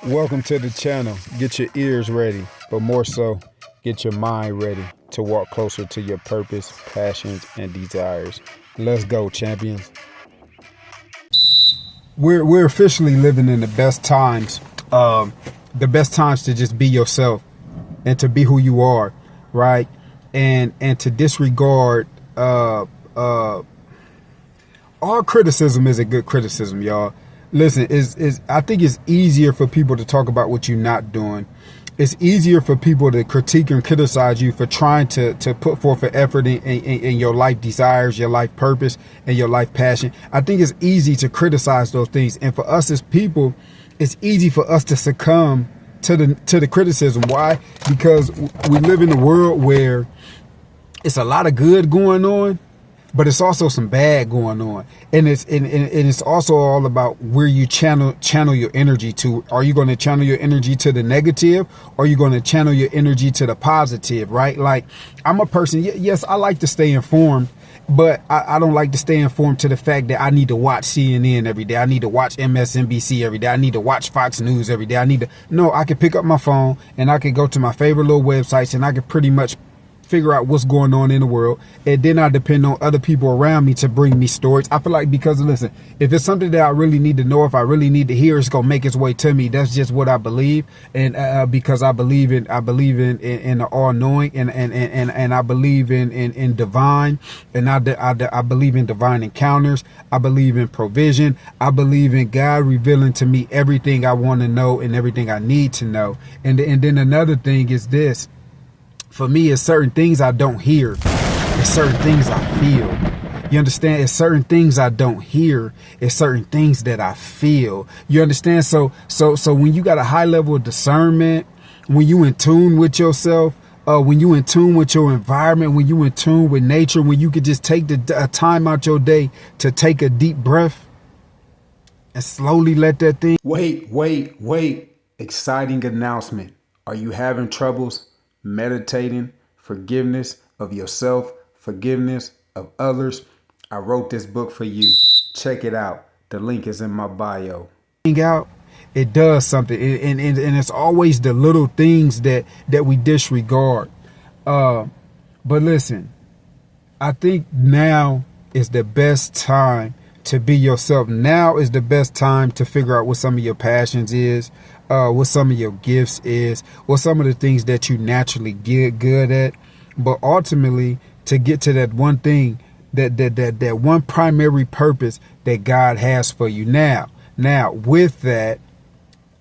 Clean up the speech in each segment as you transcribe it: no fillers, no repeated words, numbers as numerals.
Welcome to the channel. Get your ears ready, but more so, get your mind ready to walk closer to your purpose, passions, and desires. Let's go, champions. We're officially living in the best times. The best times to just be yourself and to be who you are, right? And to disregard all criticism is a good criticism, y'all. Listen, I think it's easier for people to talk about what you're not doing. It's easier for people to critique and criticize you for trying to put forth an effort in your life desires, your life purpose, and your life passion. I think it's easy to criticize those things. And for us as people, it's easy for us to succumb to the criticism. Why? Because we live in a world where it's a lot of good going on, but it's also some bad going on, and it's also all about where you channel your energy to. Are you going to channel your energy to the negative, or are you going to channel your energy to the positive? Right? Like, I'm a person. Yes, I like to stay informed, but I don't like to stay informed to the fact that I need to watch CNN every day. I need to watch MSNBC every day. I need to watch Fox News every day. No, I can pick up my phone and I can go to my favorite little websites and I can pretty much figure out what's going on in the world, and then I depend on other people around me to bring me stories. I feel like, because listen, if it's something that I really need to know, if I really need to hear, it's gonna make its way to me. That's just what I believe, and because I believe in the all-knowing, and I believe in divine, and I believe in divine encounters. I believe in provision. I believe in God revealing to me everything I want to know and everything I need to know. And then another thing is this. For me, it's certain things I don't hear. It's certain things I feel. You understand? It's certain things I don't hear. It's certain things that I feel. You understand? So when you got a high level of discernment, when you in tune with yourself, when you in tune with your environment, when you in tune with nature, when you could just take the time out your day to take a deep breath and slowly let that thing. Wait. Exciting announcement. Are you having troubles meditating forgiveness of yourself, forgiveness of others? I wrote this book for you. Check it out. The link is in my bio. Out, it does something, and it's always the little things that we disregard. But listen, I think now is the best time to be yourself. Now is the best time to figure out what some of your passions is, what some of your gifts is, what some of the things that you naturally get good at. But ultimately, to get to that one thing, that one primary purpose that God has for you. Now with that,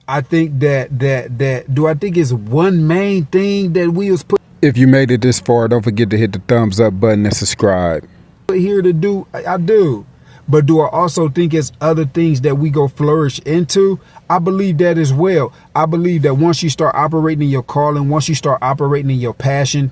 I think I think it's one main thing that we was put. If you made it this far, don't forget to hit the thumbs up button and subscribe. Here to do, I do. But do I also think it's other things that we go flourish into? I believe that as well. I believe that once you start operating in your calling, once you start operating in your passion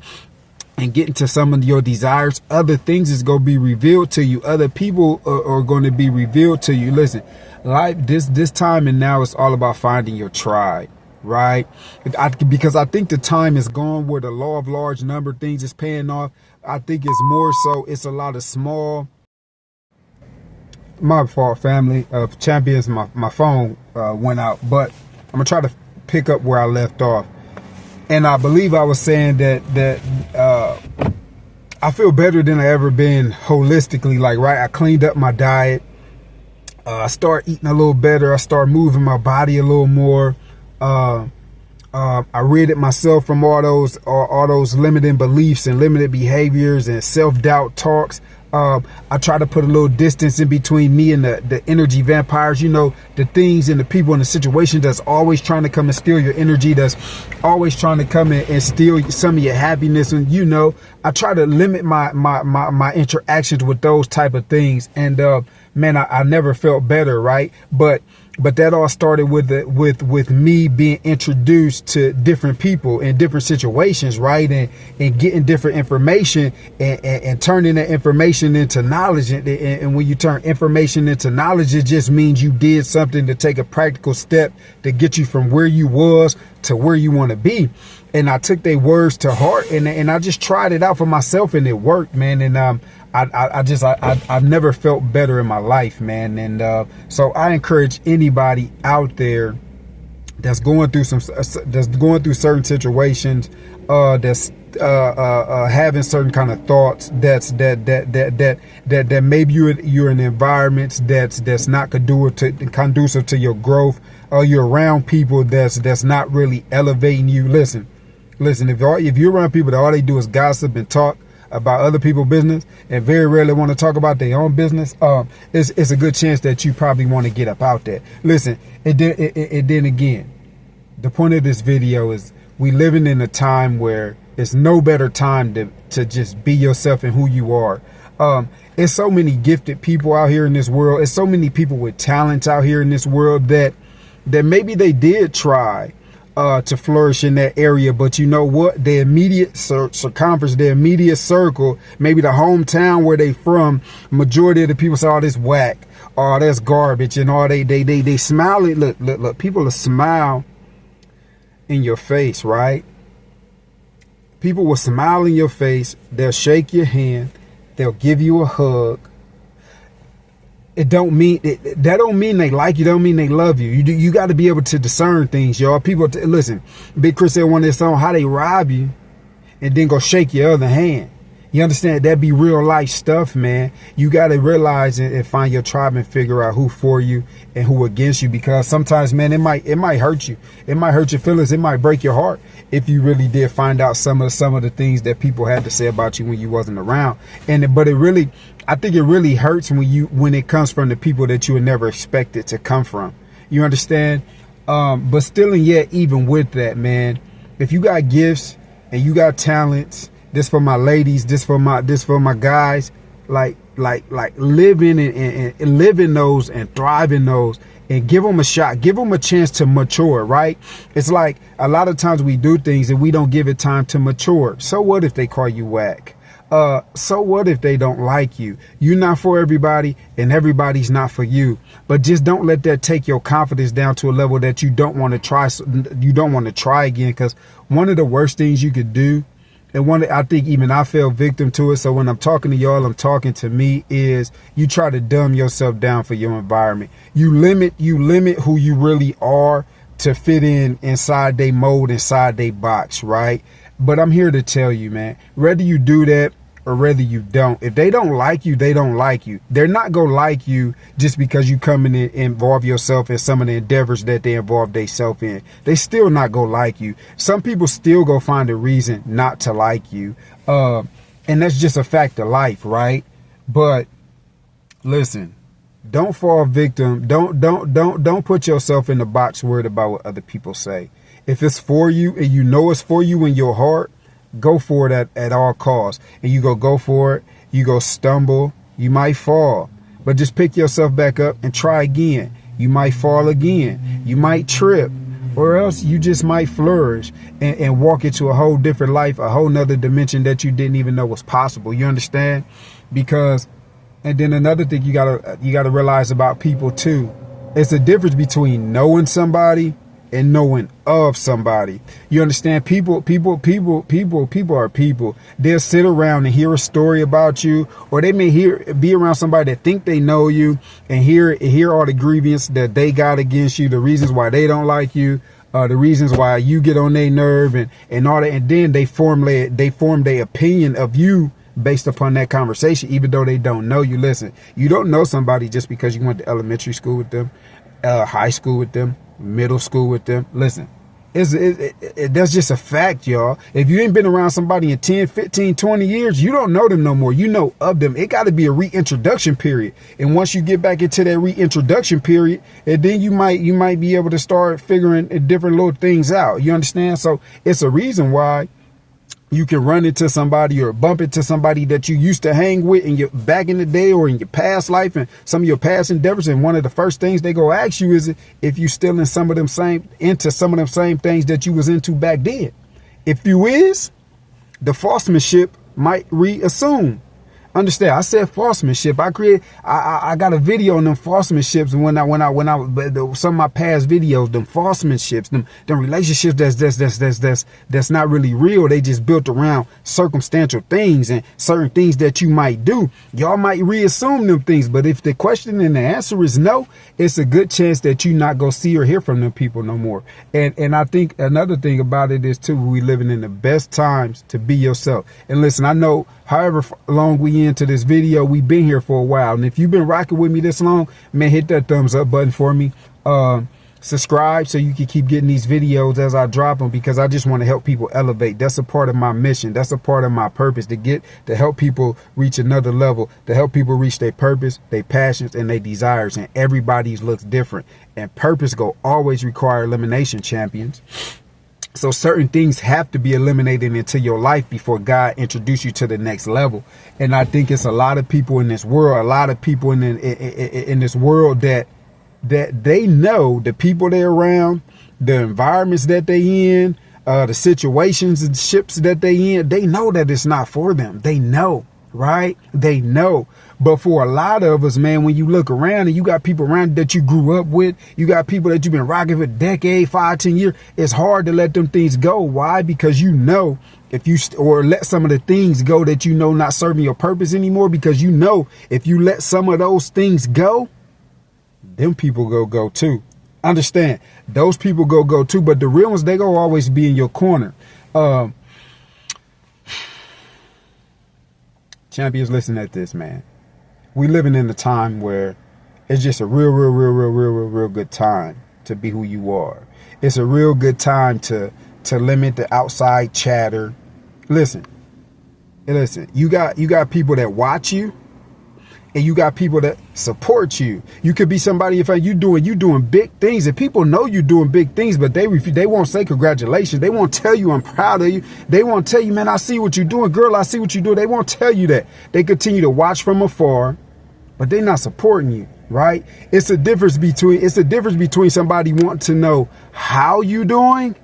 and getting to some of your desires, other things is going to be revealed to you. Other people are going to be revealed to you. Listen, life, this time and now, is all about finding your tribe. Right? Because I think the time is gone where the law of large number things is paying off. I think it's more so it's a lot of small. My fault, family of champions. My phone went out, but I'm gonna try to pick up where I left off. And I believe I was saying that I feel better than I ever been holistically. Like, right, I cleaned up my diet. I started eating a little better. I started moving my body a little more. I ridded myself from all those limiting beliefs and limited behaviors and self-doubt talks. I try to put a little distance in between me and the energy vampires, you know, the things and the people and the situation that's always trying to come and steal your energy, that's always trying to come in and steal some of your happiness. And, you know, I try to limit my interactions with those type of things. And, man, I never felt better. Right. But that all started with me being introduced to different people in different situations, right? And getting different information and turning that information into knowledge. And when you turn information into knowledge, it just means you did something to take a practical step to get you from where you was to where you want to be. And I took their words to heart, and I just tried it out for myself, and it worked, man. And I've never felt better in my life, man. And so I encourage anybody out there that's going through certain situations, that's having certain kind of thoughts, that maybe you're in environments that's not conducive to your growth, or you're around people that's not really elevating you. Listen, if you're around people that all they do is gossip and talk about other people's business and very rarely want to talk about their own business, it's a good chance that you probably want to get up out there. Listen, and then again, the point of this video is we living in a time where it's no better time to just be yourself and who you are. There's so many gifted people out here in this world. There's so many people with talents out here in this world that maybe they did try to flourish in that area, but you know what, their immediate circumference, their immediate circle, maybe the hometown where they from, majority of the people say, oh, this whack, oh, that's garbage, and all they smile. Look, people will smile in your face, right? People will smile in your face, they'll shake your hand, they'll give you a hug. That don't mean they like you, don't mean they love you. You got to be able to discern things, y'all. People, listen, Big Chris said one of their songs, how they rob you and then go shake your other hand. You understand? That be real life stuff, man. You got to realize and find your tribe and figure out who for you and who against you, because sometimes, man, it might hurt you. It might hurt your feelings. It might break your heart if you really did find out some of the things that people had to say about you when you wasn't around. But I think it really hurts when it comes from the people that you would never expect it to come from. You understand? But still, and yet, even with that, man, if you got gifts and you got talents, this for my ladies, this for my guys, like live in those and thrive in those, and give them a shot, give them a chance to mature, right? It's like a lot of times we do things and we don't give it time to mature. So what if they call you whack? So what if they don't like you? You're not for everybody and everybody's not for you. But just don't let that take your confidence down to a level that you don't want to try. You don't want to try again, because one of the worst things you could do, and one I think even I fell victim to it, so when I'm talking to y'all, I'm talking to me, is you try to dumb yourself down for your environment. You limit who you really are to fit inside they mold, inside they box, right? But I'm here to tell you, man, whether you do that or whether you don't, if they don't like you, they don't like you. They're not gonna like you just because you come in and involve yourself in some of the endeavors that they involve themselves in. They still not gonna like you. Some people still go find a reason not to like you, and that's just a fact of life, right? But listen, don't fall victim. Don't put yourself in the box worried about what other people say. If it's for you and you know it's for you in your heart, go for it at all costs. And you go for it. You go stumble. You might fall. But just pick yourself back up and try again. You might fall again. You might trip. Or else you just might flourish and walk into a whole different life, a whole nother dimension that you didn't even know was possible. You understand? Because, and then another thing you gotta realize about people too, it's a difference between knowing somebody and knowing of somebody. You understand? People are people. They'll sit around and hear a story about you, or they may be around somebody that think they know you and hear all the grievance that they got against you, the reasons why they don't like you, the reasons why you get on their nerve and all that, and then they form their opinion of you based upon that conversation, even though they don't know you. Listen, you don't know somebody just because you went to elementary school with them, high school with them, middle school with them. Listen, that's just a fact, y'all. If you ain't been around somebody in 10, 15, 20 years, you don't know them no more. You know of them. It got to be a reintroduction period. And once you get back into that reintroduction period, and then you might be able to start figuring different little things out. You understand? So it's a reason why you can run into somebody or bump into somebody that you used to hang with in your back in the day or in your past life and some of your past endeavors. And one of the first things they go ask you is if you still into some of them same things that you was into back then. If you is, the falsemanship might reassume. Understand? I said falsemanship. I got a video on them falsemanships some of my past videos, them falsemanships, them relationships that's not really real. They just built around circumstantial things and certain things that you might do. Y'all might reassume them things, but if the question and the answer is no, it's a good chance that you not go see or hear from them people no more. And I think another thing about it is too, we living in the best times to be yourself. And listen, I know however long we into this video, we've been here for a while. And if you've been rocking with me this long, man, hit that thumbs up button for me. Subscribe so you can keep getting these videos as I drop them, because I just want to help people elevate. That's a part of my mission. That's a part of my purpose, to help people reach another level, to help people reach their purpose, their passions, and their desires. And everybody's looks different. And purpose go always require elimination, champions. So certain things have to be eliminated into your life before God introduce you to the next level. And I think it's a lot of people in this world, in this world that they know the people they're around, the environments that they in, the situations and ships that they in, they know that it's not for them. They know, right? They know. But for a lot of us, man, when you look around and you got people around that you grew up with, you got people that you've been rocking for a decade, 5, 10 years, it's hard to let them things go. Why? Because you know, or let some of the things go that you know not serving your purpose anymore, because you know if you let some of those things go, them people go too. Understand? Those people go too. But the real ones, they go always be in your corner. Champions, listen at this, man. We living in a time where it's just a real good time to be who you are. It's a real good time to limit the outside chatter. Listen, you got people that watch you, and you got people that support you. You could be somebody, if you doing big things, and people know you doing big things, but they won't say congratulations. They won't tell you I'm proud of you. They won't tell you, man, I see what you're doing. Girl, I see what you're doing. They won't tell you that. They continue to watch from afar, but they're not supporting you, right? It's a difference between somebody wanting to know how you doing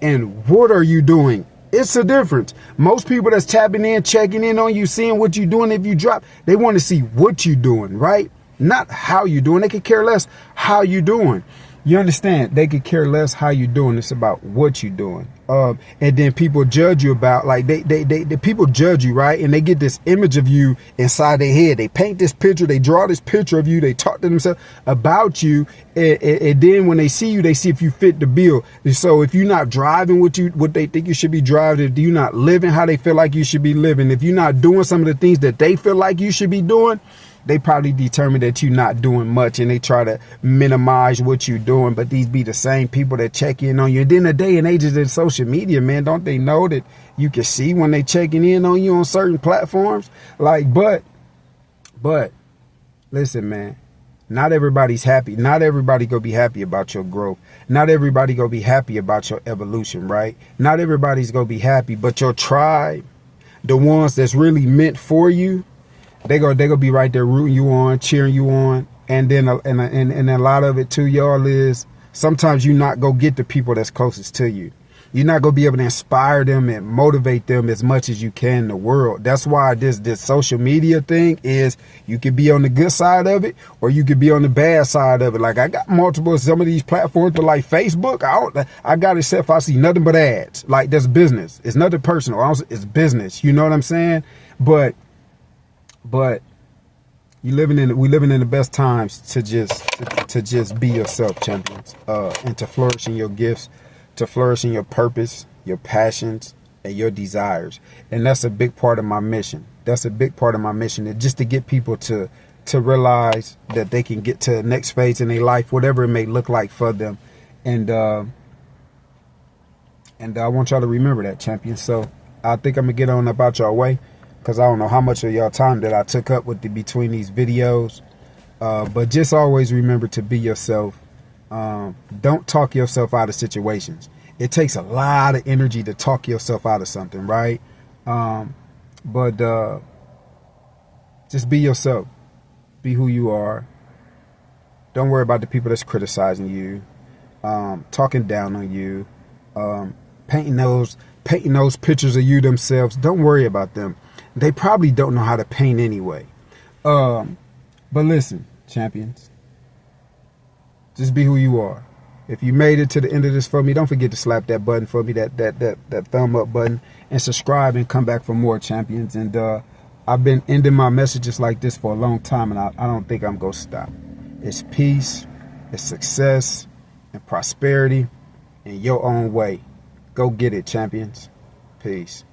and what are you doing. It's a difference. Most people that's tapping in, checking in on you, seeing what you're doing, if you drop, they want to see what you're doing, right? Not how you're doing. They could care less how you're doing. You understand? They could care less how you're doing. It's about what you're doing. And then people judge you about, like, the people judge you, right? And they get this image of you inside their head. They paint this picture. They draw this picture of you. They talk to themselves about you. And then when they see you, they see if you fit the bill. And so if you're not driving what they think you should be driving, if you're not living how they feel like you should be living, if you're not doing some of the things that they feel like you should be doing, they probably determine that you're not doing much, and they try to minimize what you're doing. But these be the same people that check in on you. And then the day and ages of social media, man, don't they know that you can see when they checking in on you on certain platforms? Like, but listen, man, not everybody's happy. Not everybody gonna be happy about your growth. Not everybody gonna be happy about your evolution, right? Not everybody's gonna be happy, but your tribe, the ones that's really meant for you, they gonna be right there rooting you on, cheering you on. And then and a lot of it too, y'all, is sometimes you not gonna get the people that's closest to you. You're not gonna be able to inspire them and motivate them as much as you can in the world. That's why this social media thing is, you could be on the good side of it, or you could be on the bad side of it. Like, I got some of these platforms, but like Facebook, I got it set if I see nothing but ads. Like, that's business. It's nothing personal. It's business. You know what I'm saying? But we living in the best times to just be yourself, champions, and to flourish in your gifts, to flourish in your purpose, your passions, and your desires. And that's a big part of my mission. That's a big part of my mission, is just to get people to realize that they can get to the next phase in their life, whatever it may look like for them. And I want y'all to remember that, champions. So I think I'm gonna get on about y'all way, because I don't know how much of y'all time that I took up with between these videos. But just always remember to be yourself. Don't talk yourself out of situations. It takes a lot of energy to talk yourself out of something, right? But just be yourself. Be who you are. Don't worry about the people that's criticizing you, talking down on you, painting those pictures of you themselves. Don't worry about them. they probably don't know how to paint anyway. But listen, champions, just be who you are. If you made it to the end of this for me, don't forget to slap that button for me, that thumb up button, and subscribe and come back for more, champions. And I've been ending my messages like this for a long time, and I don't think I'm going to stop. It's peace, it's success, and prosperity in your own way. Go get it, champions. Peace.